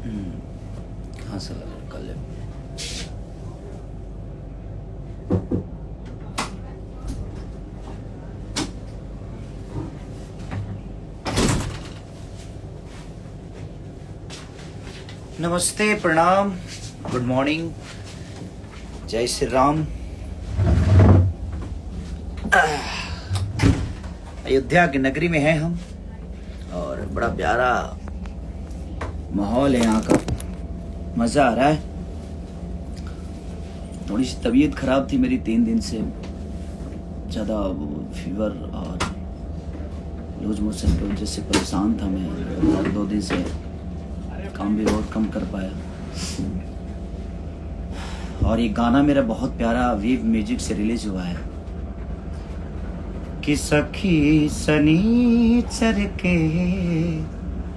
कहाँ से लगा कर ले। नमस्ते, प्रणाम, गुड मॉर्निंग, जय श्री राम। अयोध्या की नगरी में हैं हम और बड़ा प्यारा माहौल है यहाँ का, मज़ा आ रहा है। थोड़ी सी तबीयत खराब थी मेरी 3 दिन से, ज़्यादा फीवर और लूज मोशन की वजह से परेशान था मैं। 2 दिन से काम भी बहुत कम कर पाया। और ये गाना मेरा बहुत प्यारा वेव म्यूजिक से रिलीज हुआ है कि सखी सनीचर के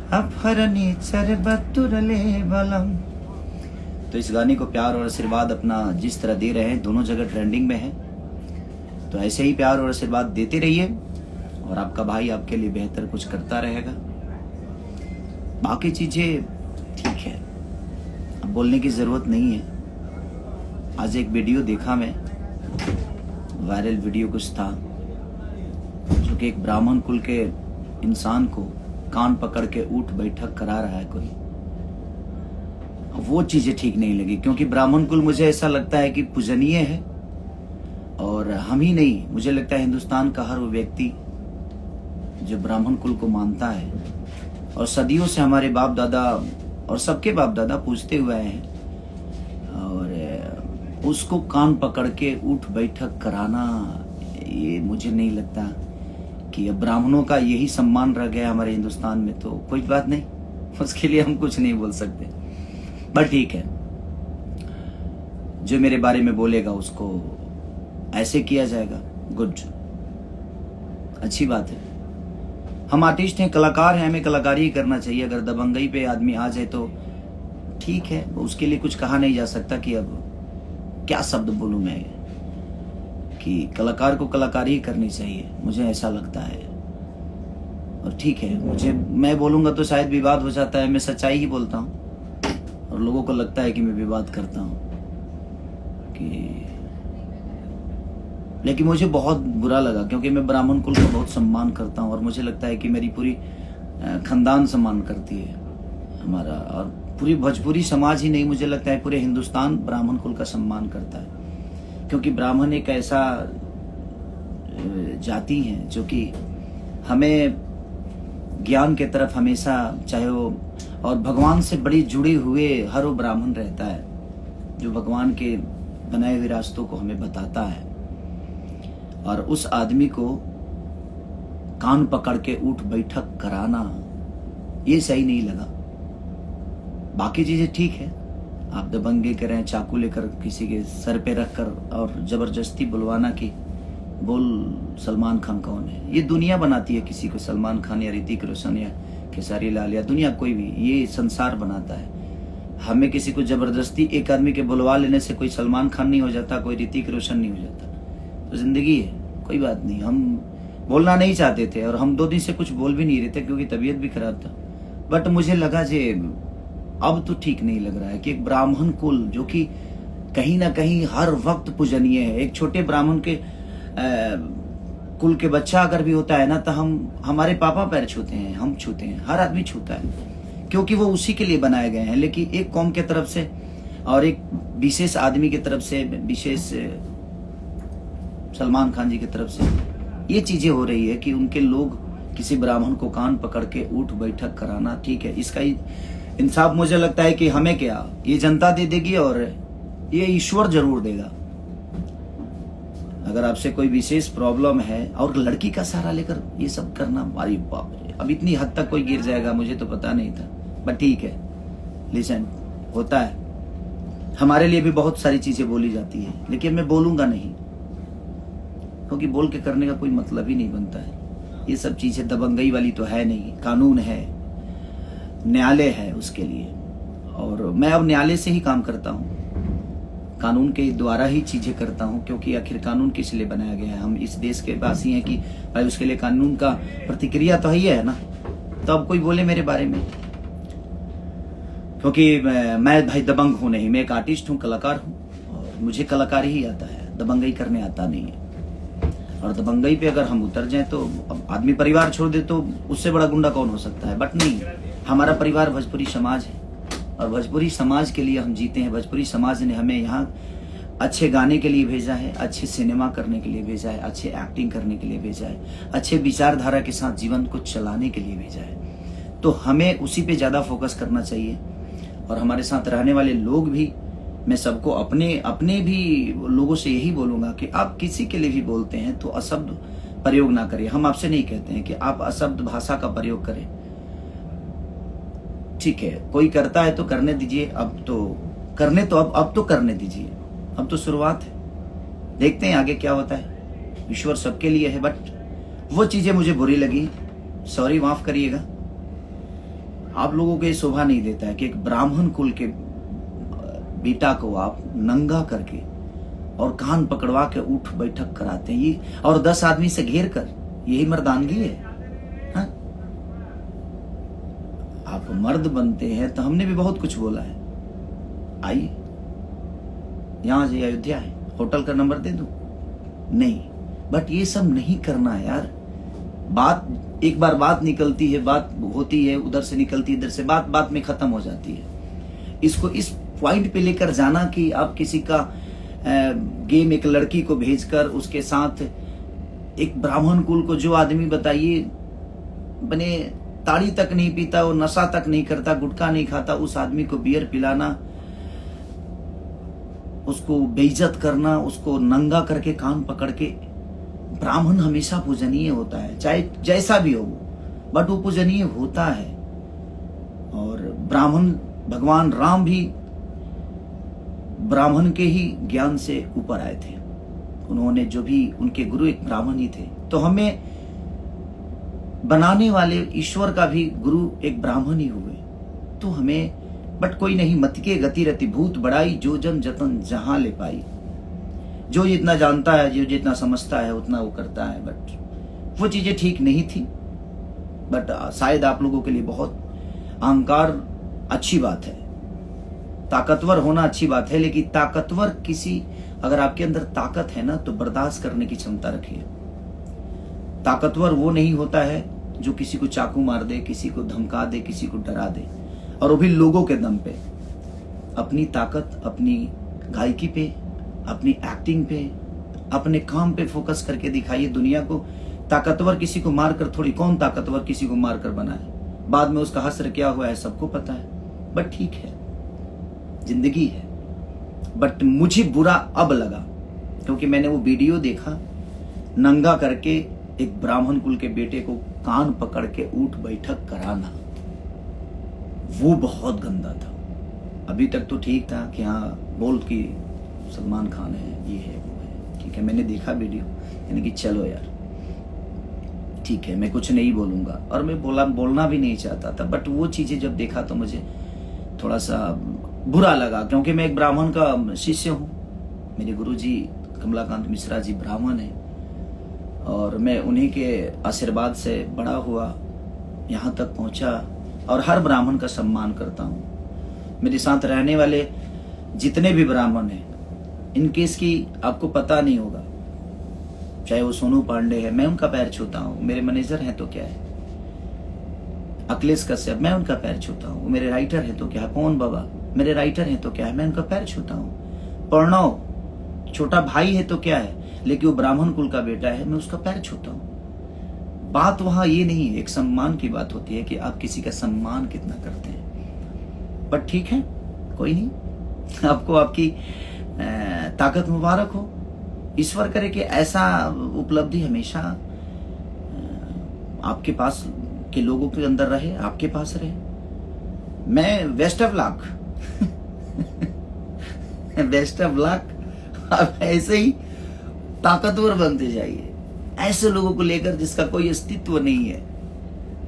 अपहरणीचर बतुरले बलम। तो इस गाने को प्यार और आशीर्वाद अपना जिस तरह दे रहे हैं, दोनों जगह ट्रेंडिंग में है, तो ऐसे ही प्यार और आशीर्वाद देते रहिए और आपका भाई आपके लिए बेहतर कुछ करता रहेगा। बाकी चीजें ठीक है, अब बोलने की जरूरत नहीं है। आज एक वीडियो देखा मैं, वायरल वीडियो कुछ था, जो कि एक ब्राह्मण कुल के इंसान को कान पकड़ के उठ बैठक करा रहा है कोई। वो चीजें ठीक नहीं लगी, क्योंकि ब्राह्मण कुल मुझे ऐसा लगता है कि पूजनीय है। और हम ही नहीं, मुझे लगता है हिंदुस्तान का हर वो व्यक्ति जो ब्राह्मण कुल को मानता है और सदियों से हमारे बाप दादा और सबके बाप दादा पूछते हुए आए हैं, और उसको कान पकड़ के उठ बैठक कराना, ये मुझे नहीं लगता कि अब ब्राह्मणों का यही सम्मान रह गया हमारे हिंदुस्तान में। तो कोई बात नहीं, उसके लिए हम कुछ नहीं बोल सकते, बट ठीक है, जो मेरे बारे में बोलेगा उसको ऐसे किया जाएगा। गुड, अच्छी बात है। हम आर्टिस्ट हैं, कलाकार हैं, हमें कलाकारी ही करना चाहिए। अगर दबंगई पे आदमी आ जाए तो ठीक है, उसके लिए कुछ कहा नहीं जा सकता कि अब क्या शब्द बोलूं मैं, कि कलाकार को कलाकारी ही करनी चाहिए, मुझे ऐसा लगता है। और ठीक है, मैं बोलूंगा तो शायद विवाद हो जाता है, मैं सच्चाई ही बोलता हूं और लोगों को लगता है कि मैं विवाद करता हूं कि, लेकिन मुझे बहुत बुरा लगा, क्योंकि मैं ब्राह्मण कुल का बहुत सम्मान करता हूं और मुझे लगता है कि मेरी पूरी खानदान सम्मान करती है हमारा, और पूरी भोजपुरी समाज ही नहीं, मुझे लगता है पूरे हिंदुस्तान ब्राह्मण कुल का सम्मान करता है। क्योंकि ब्राह्मण एक ऐसा जाति है जो कि हमें ज्ञान के तरफ हमेशा, चाहे वो, और भगवान से बड़ी जुड़े हुए हर वो ब्राह्मण रहता है जो भगवान के बनाए हुए रास्तों को हमें बताता है। और उस आदमी को कान पकड़ के उठ बैठक कराना, ये सही नहीं लगा। बाकी चीजें ठीक है, आप दबंगे करें, चाकू लेकर किसी के सर पे रखकर और जबरदस्ती बुलवाना कि बोल सलमान खान कौन है। ये दुनिया बनाती है किसी को, सलमान खान या ऋतिक रोशन या खेसारी लाल या दुनिया कोई भी, ये संसार बनाता है। हमें किसी को जबरदस्ती एक आदमी के बुलवा लेने से कोई सलमान खान नहीं हो जाता, कोई ऋतिक रोशन नहीं हो जाता। तो जिंदगी है, कोई बात नहीं। हम बोलना नहीं चाहते थे और हम 2 दिन से कुछ बोल भी नहीं रहे थे क्योंकि तबीयत भी खराब था, बट मुझे लगा जे अब तो ठीक नहीं लग रहा है कि एक ब्राह्मण कुल जो कि कहीं ना कहीं हर वक्त पूजनीय है, एक छोटे ब्राह्मण के कुल के बच्चा अगर भी होता है ना, तो हम हमारे पापा पैर छूते हैं, हम छूते हैं, हर आदमी छूता है, क्योंकि वो उसी के लिए बनाए गए हैं। लेकिन एक कौम के तरफ से और एक विशेष आदमी की तरफ से, विशेष सलमान खान जी की तरफ से ये चीजें हो रही है कि उनके लोग किसी ब्राह्मण को कान पकड़ के उठ बैठक कराना, ठीक है, इसका इंसाफ मुझे लगता है कि हमें क्या, ये जनता दे देगी और ये ईश्वर जरूर देगा। अगर आपसे कोई विशेष प्रॉब्लम है और लड़की का सहारा लेकर ये सब करना, अरे बाप रे, अब इतनी हद तक कोई गिर जाएगा मुझे तो पता नहीं था, बट ठीक है, लिसन, होता है। हमारे लिए भी बहुत सारी चीजें बोली जाती है, लेकिन मैं बोलूंगा नहीं, क्योंकि बोल के करने का कोई मतलब ही नहीं बनता है। ये सब चीजें दबंगई वाली तो है नहीं, कानून है, न्यायालय है उसके लिए, और मैं अब न्यायालय से ही काम करता हूँ, कानून के द्वारा ही चीजें करता हूँ, क्योंकि आखिर कानून किस लिए बनाया गया है। हम इस देश के वासी हैं कि भाई उसके लिए कानून का प्रतिक्रिया तो ही है ना। तो अब कोई बोले मेरे बारे में, क्योंकि मैं भाई दबंग हूं नहीं, मैं एक आर्टिस्ट हूं, कलाकार हूं, और मुझे कलाकारी ही आता है, दबंगई करने आता नहीं है। और दबंगई पे अगर हम उतर जाएं तो अब आदमी परिवार छोड़ दे तो उससे बड़ा गुंडा कौन हो सकता है। बट नहीं, हमारा परिवार भोजपुरी समाज है और भोजपुरी समाज के लिए हम जीते हैं। भोजपुरी समाज ने हमें यहाँ अच्छे गाने के लिए भेजा है, अच्छे सिनेमा करने के लिए भेजा है, अच्छे एक्टिंग करने के लिए भेजा है, अच्छे विचारधारा के साथ जीवन को चलाने के लिए भेजा है। तो हमें उसी पे ज़्यादा फोकस करना चाहिए। और हमारे साथ रहने वाले लोग भी, मैं सबको अपने भी लोगों से यही बोलूंगा कि आप किसी के लिए भी बोलते हैं तो अशब्द प्रयोग ना करें। हम आपसे नहीं कहते हैं कि आप अशब्द भाषा का प्रयोग करें, ठीक है, कोई करता है तो करने दीजिए। अब तो करने दीजिए, अब तो शुरुआत है, देखते हैं आगे क्या होता है। ईश्वर सबके लिए है। बट वो चीजें मुझे बुरी लगी, सॉरी, माफ करिएगा। आप लोगों को ये शोभा नहीं देता है कि एक ब्राह्मण कुल के बेटा को आप नंगा करके और कान पकड़वा के उठ बैठक कराते हैं, ये और 10 आदमी से घेर कर, यही मर्दानगी है? हाँ? आप मर्द बनते हैं तो हमने भी बहुत कुछ बोला है, आइए यहां से अयोध्या है, होटल का नंबर दे दूं? नहीं, बट ये सब नहीं करना है यार। बात एक बार बात निकलती है, बात होती है, उधर से निकलती है, इधर से, बात में खत्म हो जाती है। इसको इस पॉइंट पे लेकर जाना कि आप किसी का गेम, एक लड़की को भेजकर उसके साथ एक ब्राह्मण कुल को, जो आदमी बताइए बने ताड़ी तक नहीं पीता, वो नशा तक नहीं करता, गुटखा नहीं खाता, उस आदमी को बियर पिलाना, उसको बेइज्जत करना, उसको नंगा करके कान पकड़ के। ब्राह्मण हमेशा पूजनीय होता है, चाहे जैसा भी हो वो, बट वो पूजनीय होता है। और ब्राह्मण, भगवान राम भी ब्राह्मण के ही ज्ञान से ऊपर आए थे। उन्होंने जो भी, उनके गुरु एक ब्राह्मण ही थे। तो हमें बनाने वाले ईश्वर का भी गुरु एक ब्राह्मण ही हुए। तो हमें, बट कोई नहीं, मत के गति रति भूत बढ़ाई, जो जन जतन जहां ले पाई। जो जितना जानता है, जो जितना समझता है, उतना वो करता है। बट वो चीजें ठीक नहीं थी। बट शायद आप लोगों के लिए बहुत अहंकार अच्छी बात है, ताकतवर होना अच्छी बात है, लेकिन ताकतवर किसी, अगर आपके अंदर ताकत है ना, तो बर्दाश्त करने की क्षमता रखिए। ताकतवर वो नहीं होता है जो किसी को चाकू मार दे, किसी को धमका दे, किसी को डरा दे, और वो भी लोगों के दम पे। अपनी ताकत अपनी गायकी पे, अपनी एक्टिंग पे, अपने काम पे फोकस करके दिखाइए दुनिया को। ताकतवर किसी को मारकर थोड़ी, कौन ताकतवर किसी को मारकर बनाए, बाद में उसका हश्र क्या हुआ है सबको पता है। बट ठीक है, जिंदगी है। बट मुझे बुरा अब लगा क्योंकि मैंने वो वीडियो देखा, नंगा करके एक ब्राह्मण कुल के बेटे को कान पकड़ के उठ बैठक कराना, वो बहुत गंदा था। अभी तक तो ठीक था कि हाँ बोल की सलमान खान है, ये है, वो है, ठीक है, मैंने देखा वीडियो, यानी कि चलो यार ठीक है, मैं कुछ नहीं बोलूंगा, और मैं बोलना भी नहीं चाहता था। बट वो चीजें जब देखा तो मुझे थोड़ा सा बुरा लगा, क्योंकि मैं एक ब्राह्मण का शिष्य हूँ। मेरे गुरुजी कमलाकांत मिश्रा जी ब्राह्मण हैं, और मैं उन्हीं के आशीर्वाद से बड़ा हुआ, यहाँ तक पहुँचा, और हर ब्राह्मण का सम्मान करता हूँ। मेरे साथ रहने वाले जितने भी ब्राह्मण हैं, इनके इसकी आपको पता नहीं होगा, चाहे वो सोनू पांडे है, मैं उनका पैर छूता हूँ। मेरे मैनेजर हैं तो क्या है, अखिलेश कश्यप, मैं उनका पैर छूता हूँ। मेरे राइटर हैं तो क्या है, पवन बाबा मेरे राइटर हैं तो क्या है, मैं उनका पैर छूता हूँ। प्रणव छोटा भाई है तो क्या है, लेकिन वो ब्राह्मण कुल का बेटा है, मैं उसका पैर छूता हूँ। बात वहां ये नहीं है, एक सम्मान की बात होती है कि आप किसी का सम्मान कितना करते हैं। पर ठीक है, कोई नहीं, आपको आपकी ताकत मुबारक हो। ईश्वर करे कि ऐसा उपलब्धि हमेशा आपके पास के लोगों के अंदर रहे, आपके पास रहे। मैं best of luck best of luck. आप ऐसे ही ताकतवर बनते जाइए, ऐसे लोगों को लेकर जिसका कोई अस्तित्व नहीं है,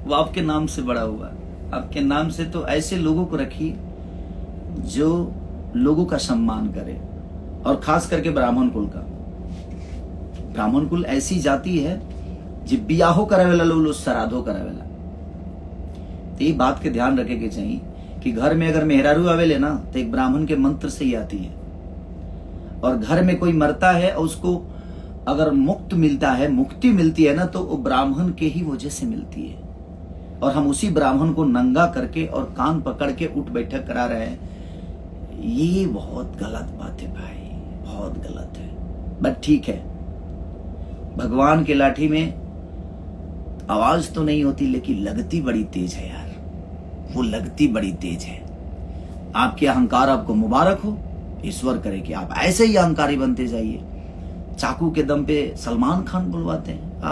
वो आपके नाम से बड़ा हुआ, आपके नाम से। तो ऐसे लोगों को रखिए जो लोगों का सम्मान करे, और खास करके ब्राह्मण कुल का। ब्राह्मण कुल ऐसी जाति है जो बियाहो करावेला, लोग श्राद्धो करावेला। तो ये बात के ध्यान रखे के चाहिए कि घर में अगर मेहरारू आवेले ना तो एक ब्राह्मण के मंत्र से ही आती है, और घर में कोई मरता है और उसको अगर मुक्त मिलता है, मुक्ति मिलती है ना, तो वो ब्राह्मण के ही वजह से मिलती है। और हम उसी ब्राह्मण को नंगा करके और कान पकड़ के उठ बैठक करा रहे हैं, ये बहुत गलत बात है भाई, बहुत गलत है। बट ठीक है, भगवान के लाठी में आवाज तो नहीं होती लेकिन लगती बड़ी तेज है यार, वो लगती बड़ी तेज है। आपके अहंकार आपको मुबारक हो, ईश्वर करे कि आप ऐसे ही अहंकारी बनते जाइए। चाकू के दम पे सलमान खान बुलवाते हैं,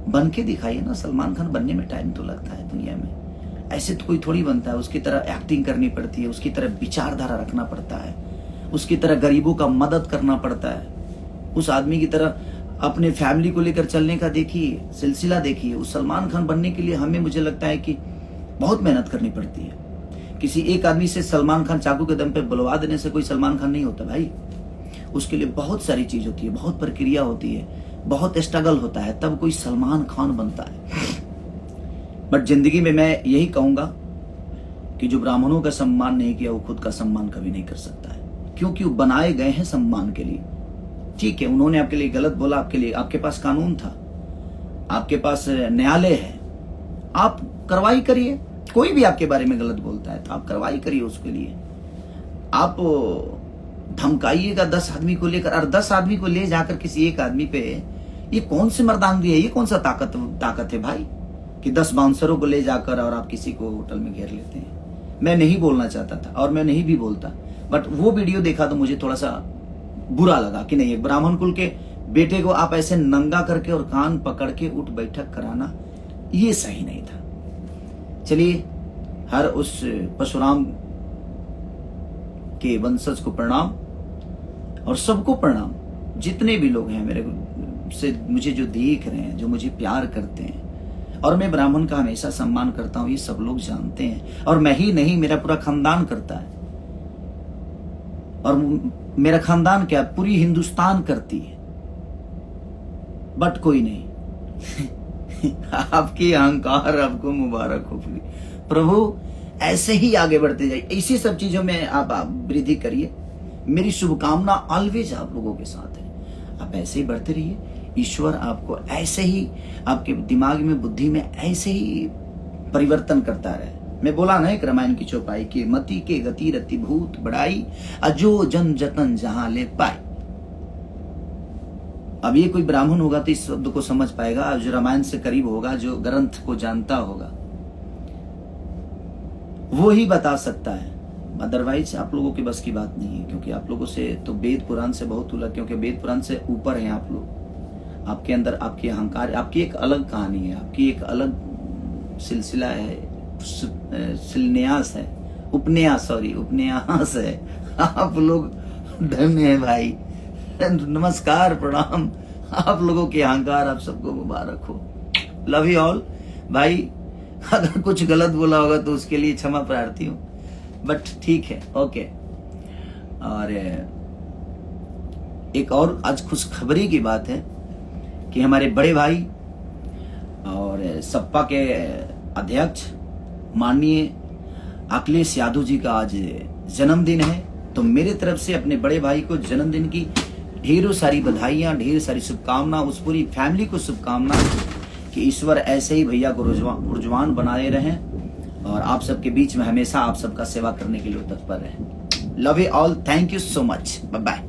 बन के दिखाइए ना। सलमान खान बनने में टाइम तो लगता है दुनिया में, ऐसे तो कोई थोड़ी बनता है। उसकी तरह एक्टिंग करनी पड़ती है, उसकी तरह विचारधारा रखना पड़ता है, उसकी तरह गरीबों का मदद करना पड़ता है, उस आदमी की तरह अपने फैमिली को लेकर चलने का देखिए, सिलसिला देखिए। उस सलमान खान बनने के लिए हमें, मुझे लगता है कि बहुत मेहनत करनी पड़ती है। किसी एक आदमी से सलमान खान चाकू के दम पे बुलवा देने से कोई सलमान खान नहीं होता भाई। उसके लिए बहुत सारी चीज होती है, बहुत प्रक्रिया होती है, बहुत स्ट्रगल होता है, तब कोई सलमान खान बनता है। बट जिंदगी में मैं यही कहूंगा कि जो ब्राह्मणों का सम्मान नहीं किया वो खुद का सम्मान कभी नहीं कर सकता है, क्योंकि वो बनाए गए हैं सम्मान के लिए। ठीक है, उन्होंने आपके लिए गलत बोला, आपके लिए, आपके पास कानून था, आपके पास न्यायालय है, आप कार्रवाई करिए। कोई भी आपके बारे में गलत बोलता है तो आप कार्रवाई करिए उसके लिए। आप धमकाइएगा 10 आदमी को लेकर, और 10 आदमी को ले जाकर किसी एक आदमी पे, ये कौन सी मर्दानगी है, ये कौन सा ताकत है भाई, कि 10 बाउंसरों को ले जाकर और आप किसी को होटल में घेर लेते हैं। मैं नहीं बोलना चाहता था और मैं नहीं भी बोलता, बट वो वीडियो देखा तो मुझे थोड़ा सा बुरा लगा कि नहीं, एक ब्राह्मण कुल के बेटे को आप ऐसे नंगा करके और कान पकड़ के उठ बैठक कराना, ये सही नहीं था। चलिए, हर उस परशुराम के वंशज को प्रणाम और सबको प्रणाम, जितने भी लोग हैं मेरे से, मुझे जो देख रहे हैं, जो मुझे प्यार करते हैं। और मैं ब्राह्मण का हमेशा सम्मान करता हूं, ये सब लोग जानते हैं। और मैं ही नहीं, मेरा पूरा खानदान करता है, और मेरा खानदान क्या, पूरी हिंदुस्तान करती है। बट कोई नहीं आपकी अहंकार आपको मुबारक हो प्रभु, ऐसे ही आगे बढ़ते जाइए, इसी सब चीजों में आप वृद्धि करिए। मेरी शुभकामना ऑलवेज आप लोगों के साथ है, आप ऐसे ही बढ़ते रहिए। ईश्वर आपको ऐसे ही, आपके दिमाग में, बुद्धि में ऐसे ही परिवर्तन करता रहे। मैं बोला ना एक रामायण की चौपाई की, मति के गति रति भूत बढ़ाई, अजो जन जतन जहां ले पाई। अब ये कोई ब्राह्मण होगा तो इस शब्द को समझ पाएगा, जो रामायण से करीब होगा, जो ग्रंथ को जानता होगा, वो ही बता सकता है। अदरवाइज आप लोगों की बस की बात नहीं है, क्योंकि आप लोगों से तो वेद पुराण से बहुत उलझ, क्योंकि वेद पुराण से ऊपर हैं आप लोग। आपके अंदर आपकी अहंकार, आपकी एक अलग कहानी है, आपकी एक अलग सिलसिला है, शिलन्यास है, उपन्यास है। आप लोग धन्य है भाई, नमस्कार, प्रणाम। आप लोगों के अहंकार आप सबको मुबारक हो। लव यू ऑल भाई। अगर कुछ गलत बोला होगा तो उसके लिए क्षमा प्रार्थी हूं, बट ठीक है, ओके। और एक और आज खुशखबरी की बात है कि हमारे बड़े भाई और सपा के अध्यक्ष माननीय अखिलेश यादव जी का आज जन्मदिन है। तो मेरे तरफ से अपने बड़े भाई को जन्मदिन की ढेरों सारी बधाइयां, ढेर सारी शुभकामना, उस पूरी फैमिली को शुभकामना कि ईश्वर ऐसे ही भैया को रुजवान बनाए रहें और आप सबके बीच में हमेशा आप सबका सेवा करने के लिए तत्पर रहें। Love you all, thank you so much, bye bye.